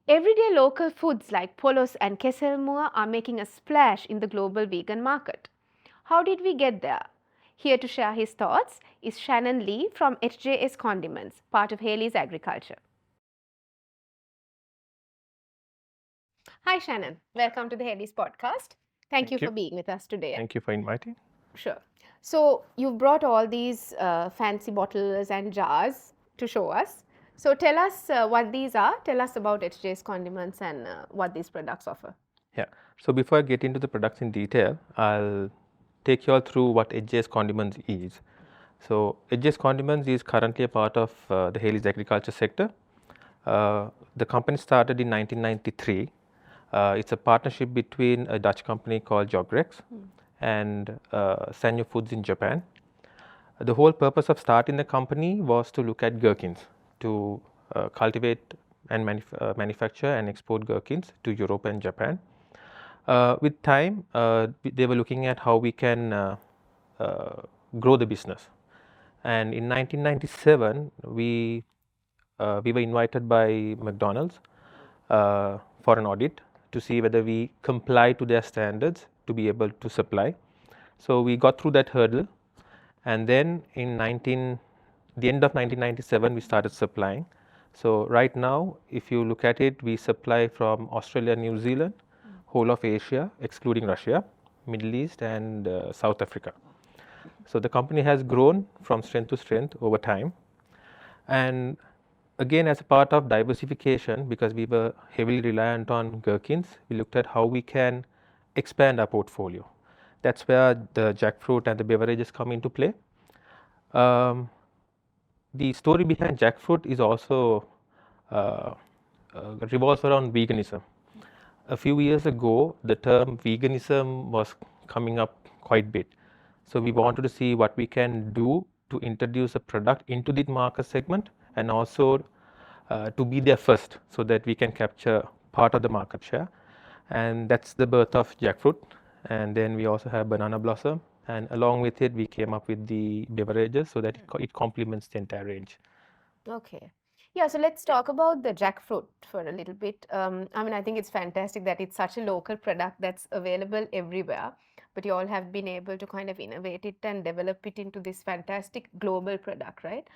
Everyday local foods like polos and keselmua are making a splash in the global vegan market. How did we get there? Here to share his thoughts is Shanon Lee from HJS Condiments, part of Hayleys Agriculture. Hi Shannon, welcome to the Hayleys Podcast. Thank you for being with us today. Thank you for inviting. Sure. So you've brought all these fancy bottles and jars to show us. So tell us what these are. Tell us about HJ's Condiments and what these products offer. Yeah. So before I get into the products in detail, I'll take you all through what HJ's Condiments is. So HJ's Condiments is currently a part of the Hayleys agriculture sector. The company started in 1993. It's a partnership between a Dutch company called Jogrex and Sanyo Foods in Japan. The whole purpose of starting the company was to look at gherkins, to cultivate and manufacture and export gherkins to Europe and Japan. With time, they were looking at how we can grow the business. And in 1997, we were invited by McDonald's for an audit to see whether we comply to their standards to be able to supply. So we got through that hurdle, and then in the end of 1997, we started supplying. So right now, if you look at it, we supply from Australia, New Zealand, whole of Asia, excluding Russia, Middle East, and South Africa. So the company has grown from strength to strength over time. And again, as a part of diversification, because we were heavily reliant on gherkins, we looked at how we can expand our portfolio. That's where the jackfruit and the beverages come into play. The story behind jackfruit is also revolves around veganism. A few years ago, the term veganism was coming up quite a bit. So we wanted to see what we can do to introduce a product into the market segment and also to be there first so that we can capture part of the market share. And that's the birth of jackfruit. And then we also have banana blossom. And along with it, we came up with the beverages so that it complements the entire range. Okay. Yeah, so let's talk about the jackfruit for a little bit. I think it's fantastic that it's such a local product that's available everywhere, but you all have been able to kind of innovate it and develop it into this fantastic global product, right?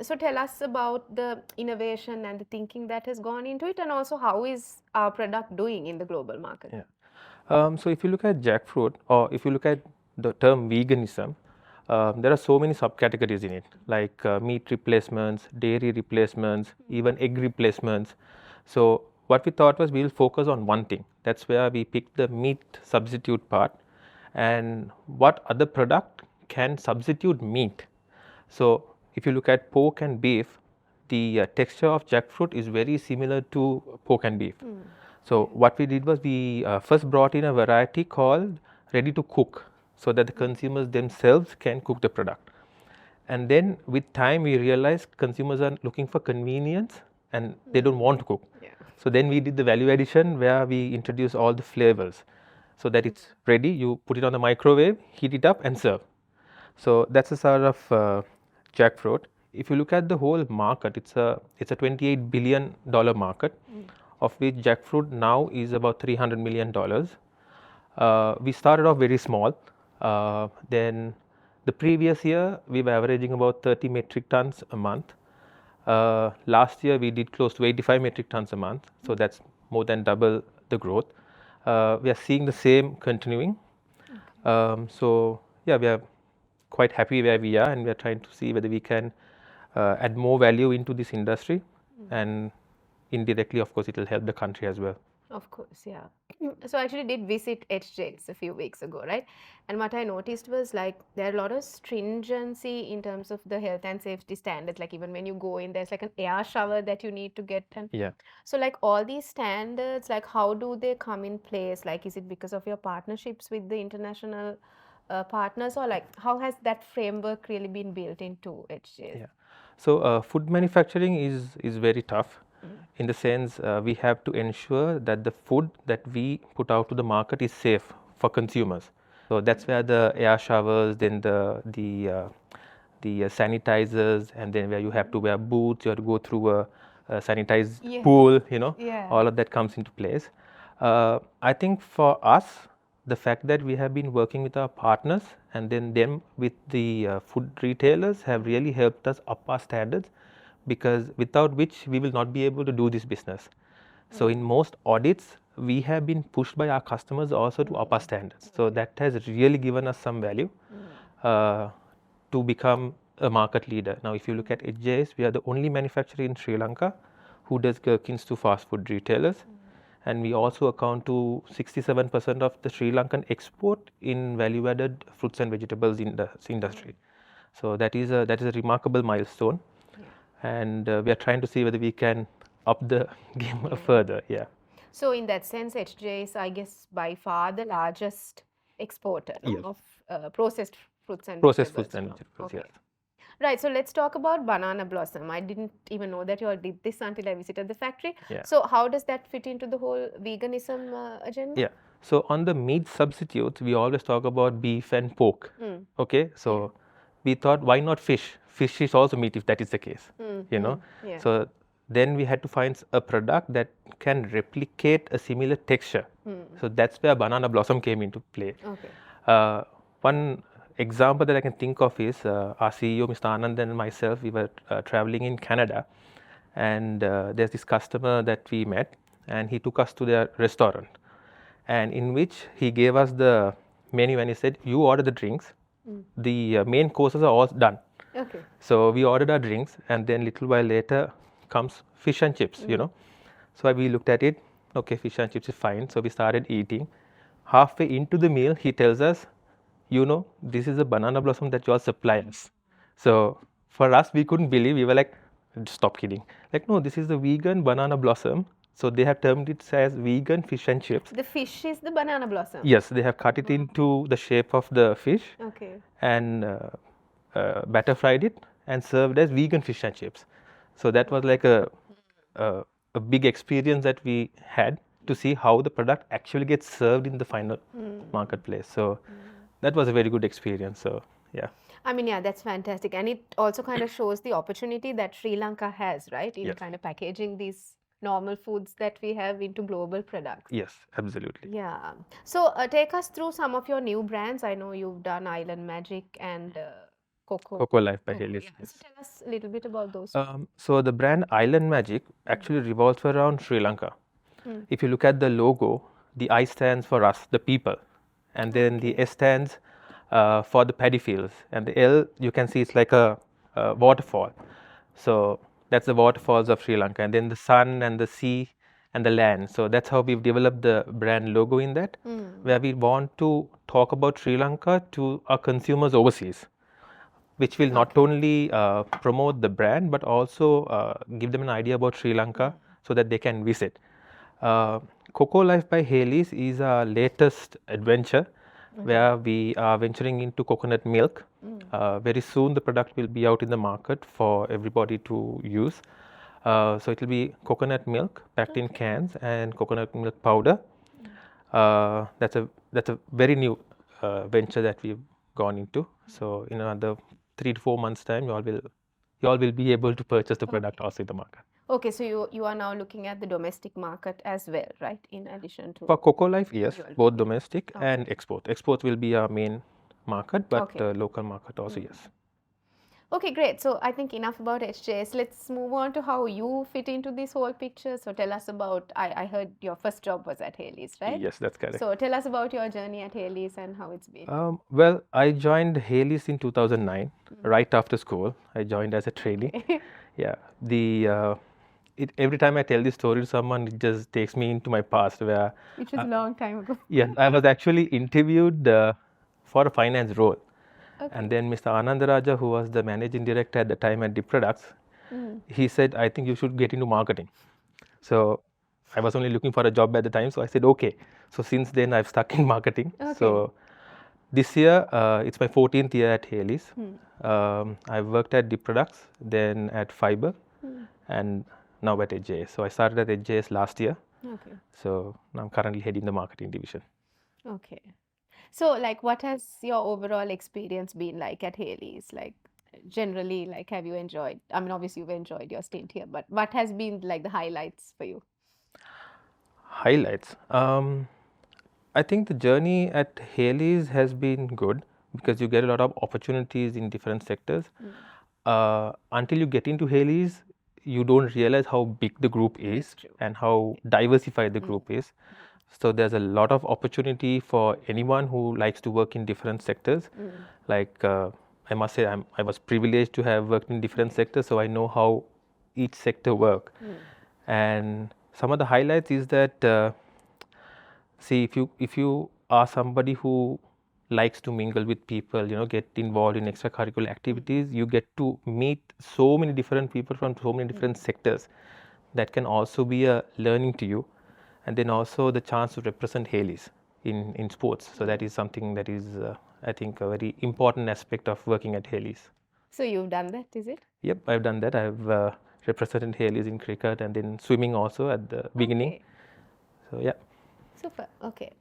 So tell us about the innovation and the thinking that has gone into it, and also how is our product doing in the global market? Yeah. So if you look at jackfruit, or if you look at the term veganism, there are so many subcategories in it, like meat replacements, dairy replacements, even egg replacements. So what we thought was we'll focus on one thing. That's where we picked the meat substitute part, and what other product can substitute meat. So if you look at pork and beef, the texture of jackfruit is very similar to pork and beef. So what we did was we first brought in a variety called ready to cook, so that the consumers themselves can cook the product. And then with time we realized consumers are looking for convenience and they don't want to cook. So then we did the value addition where we introduced all the flavors so that it's ready, you put it on the microwave, heat it up and serve. So that's a sort of jackfruit. If you look at the whole market, it's a $28 billion market, of which jackfruit now is about $300 million. We started off very small. Then the previous year, we were averaging about 30 metric tons a month. Last year, we did close to 85 metric tons a month. So that's more than double the growth. We are seeing the same continuing. So yeah, we are quite happy where we are, and we are trying to see whether we can add more value into this industry. And indirectly, of course, it will help the country as well. Of course, yeah. So I actually did visit HJ's a few weeks ago, right? And what I noticed was like there are a lot of stringency in terms of the health and safety standards. Like even when you go in, there's like an air shower that you need to get. And Yeah. so like all these standards, like how do they come in place? Like is it because of your partnerships with the international partners, or like how has that framework really been built into HJ's? Yeah. So food manufacturing is very tough. In the sense, we have to ensure that the food that we put out to the market is safe for consumers. So that's where the air showers, then the sanitizers, and then where you have to wear boots, you have to go through a sanitized Yes. pool, Yeah. all of that comes into place. I think for us, the fact that we have been working with our partners and then them with the food retailers have really helped us up our standards, because without which we will not be able to do this business. So in most audits, we have been pushed by our customers also to up our standards. So that has really given us some value uh, to become a market leader. Now, if you look at HJS, we are the only manufacturer in Sri Lanka who does gherkins to fast food retailers. And we also account to 67% of the Sri Lankan export in value-added fruits and vegetables in the industry. So that is a remarkable milestone, and we are trying to see whether we can up the game further. Yeah. So in that sense, HJ is, I guess, by far the largest exporter, no, Yes. of processed fruits and Processed vegetables fruits and from. vegetables. Okay. Yes. Right. So let's talk about banana blossom. I didn't even know that you all did this until I visited the factory. Yeah. So how does that fit into the whole veganism agenda? Yeah. So on the meat substitutes, we always talk about beef and pork. Okay. So we thought, why not fish? Fish is also meat if that is the case. Yeah. So then we had to find a product that can replicate a similar texture. So that's where banana blossom came into play. Okay. One example that I can think of is our CEO, Mr. Anand, and myself, we were traveling in Canada, and there's this customer that we met, and he took us to their restaurant, and in which he gave us the menu and he said, you order the drinks, the main courses are all done. Okay. So we ordered our drinks, and then little while later comes fish and chips. So we looked at it, okay, fish and chips is fine. So we started eating. Halfway into the meal, he tells us, this is a banana blossom that you all supply us. So for us, we couldn't believe. We were like, stop kidding. Like, no, this is the vegan banana blossom. So they have termed it as vegan fish and chips. The fish is the banana blossom. Yes, they have cut it into the shape of the fish Okay. and batter fried it and served as vegan fish and chips. So that was like a big experience that we had to see how the product actually gets served in the final marketplace. So that was a very good experience. So yeah. I mean, yeah, that's fantastic. And it also kind of shows the opportunity that Sri Lanka has, right, in Yes. kind of packaging these normal foods that we have into global products. Yes, absolutely. Yeah. So take us through some of your new brands. I know you've done Island Magic and Cocoa Life by Cocoa, Hayleys. yeah. Yes. So tell us a little bit about those. So the brand Island Magic actually revolves around Sri Lanka. If you look at the logo, the I stands for us, the people, and then the S stands for the paddy fields, and the L, you can see it's like a waterfall. So that's the waterfalls of Sri Lanka, and then the sun and the sea and the land. So that's how we've developed the brand logo in that, where we want to talk about Sri Lanka to our consumers overseas, which will not only promote the brand but also give them an idea about Sri Lanka so that they can visit. Cocoa Life by Hayleys is our latest adventure where we are venturing into coconut milk. Very soon the product will be out in the market for everybody to use. So it will be coconut milk packed in cans and coconut milk powder. That's a very new venture that we've gone into. So in another 3 to 4 months' time, you all will be able to purchase the product also in the market. Okay, so you are now looking at the domestic market as well, right? In addition to For Cocoa Life, yes, both domestic and export. Export will be our main market, but local market also, yes. Okay, great. So I think enough about HJS. Let's move on to how you fit into this whole picture. So tell us about, I heard your first job was at Hayleys, right? Yes, that's correct. So tell us about your journey at Hayleys and how it's been. Well, I joined Hayleys in 2009, right after school. I joined as a trainee. Yeah, every time I tell this story to someone, it just takes me into my past where. Which was a long time ago. Yes, I was actually interviewed for a finance role. And then Mr. Anandaraja, who was the managing director at the time at Dip Products, he said, I think you should get into marketing. So I was only looking for a job at the time. So I said, okay. So since then, I've stuck in marketing. So this year, it's my 14th year at Hayleys. I've worked at Dip Products, then at Fiber, and now at HJS. So I started at HJS last year. Okay. So now I'm currently heading the marketing division. Okay. So, like, what has your overall experience been like at Hayleys? Like, generally, like, have you enjoyed? I mean, obviously, you've enjoyed your stint here, but what has been like the highlights for you? Highlights. I think the journey at Hayleys has been good because you get a lot of opportunities in different sectors. Until you get into Hayleys, you don't realize how big the group That's is true. and how diversified the group is. So there's a lot of opportunity for anyone who likes to work in different sectors. Like I must say, I was privileged to have worked in different sectors, so I know how each sector work. And some of the highlights is that see, if you are somebody who likes to mingle with people, get involved in extracurricular activities, you get to meet so many different people from so many different sectors. That can also be a learning to you, and then also the chance to represent Hayleys in sports. So that is something that is, I think, a very important aspect of working at Hayleys. So you've done that, is it? Yep, I've done that. I've represented Hayleys in cricket and then swimming also at the beginning. Okay, So yeah. super. Okay.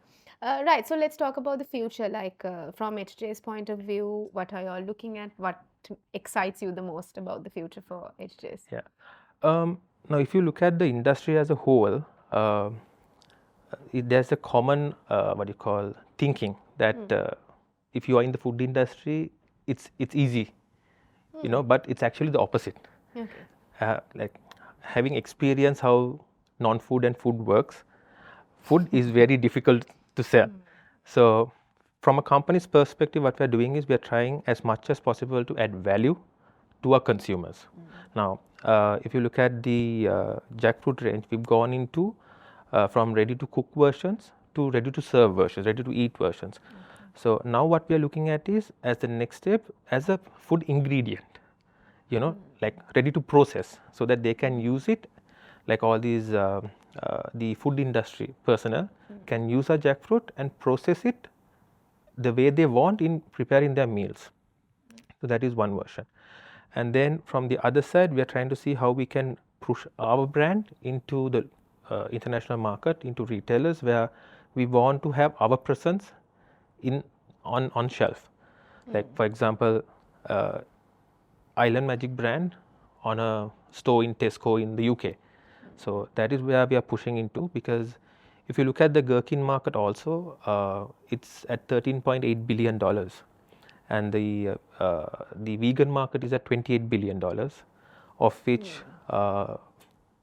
Right. So let's talk about the future. Like from HJ's point of view, what are you all looking at? What excites you the most about the future for HJ's? Yeah. Now, if you look at the industry as a whole, there's a common what you call thinking that if you are in the food industry, it's easy, but it's actually the opposite. Okay. Like having experienced how non-food and food works, food is very difficult to sell. So, from a company's perspective, what we are doing is we are trying as much as possible to add value to our consumers. Now, if you look at the jackfruit range, we've gone into from ready to cook versions to ready to serve versions, ready to eat versions. So, now what we are looking at is as the next step as a food ingredient, like ready to process so that they can use it, like all these the food industry personnel can use our jackfruit and process it the way they want in preparing their meals. So that is one version. And then from the other side, we are trying to see how we can push our brand into the international market, into retailers where we want to have our presence in on shelf. Like for example, Island Magic brand on a store in Tesco in the UK. So that is where we are pushing into, because if you look at the gherkin market also, it's at $13.8 billion, and the vegan market is at $28 billion, of which the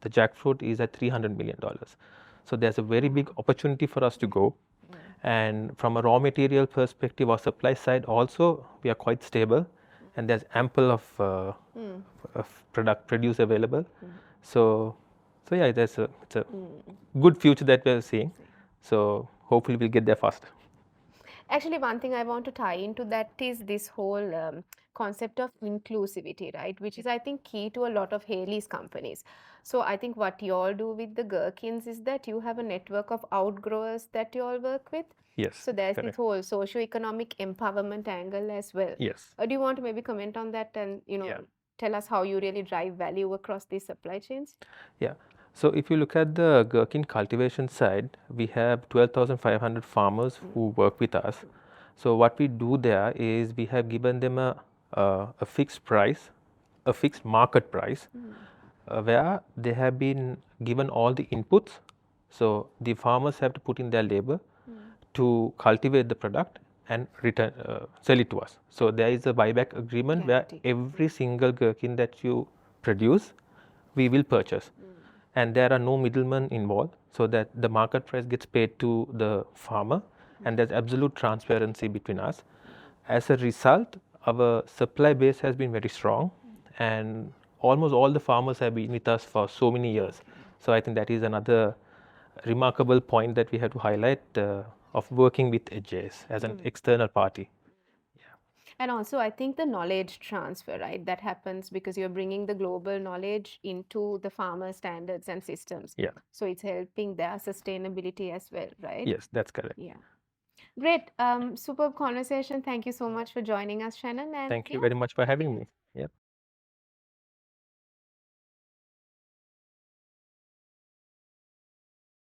jackfruit is at $300 million. So there's a very big opportunity for us to go. And from a raw material perspective or supply side also, we are quite stable, and there's ample of produce available. So yeah, it's a good future that we're seeing. So hopefully we'll get there faster. Actually, one thing I want to tie into that is this whole concept of inclusivity, right? Which is, I think, key to a lot of Haley's companies. So I think what you all do with the Gherkins is that you have a network of outgrowers that you all work with. Yes, So there's this correct. whole socio-economic empowerment angle as well. Yes. Do you want to maybe comment on that and, Yeah. tell us how you really drive value across these supply chains? Yeah. So if you look at the gherkin cultivation side, we have 12,500 farmers who work with us. So what we do there is we have given them a fixed price, a fixed market price, where they have been given all the inputs. So the farmers have to put in their labor to cultivate the product and return sell it to us. So there is a buyback agreement Guarantee. where every single gherkin that you produce, we will purchase, and there are no middlemen involved, so that the market price gets paid to the farmer, and there's absolute transparency between us. As a result, our supply base has been very strong, and almost all the farmers have been with us for so many years. So I think that is another remarkable point that we have to highlight of working with HJS as an external party. And also, I think the knowledge transfer, right, that happens because you're bringing the global knowledge into the farmer standards and systems. Yeah. So it's helping their sustainability as well, right? Yes, that's correct. Yeah. Great. Superb conversation. Thank you so much for joining us, Shannon. And Thank you yeah, very much for having me.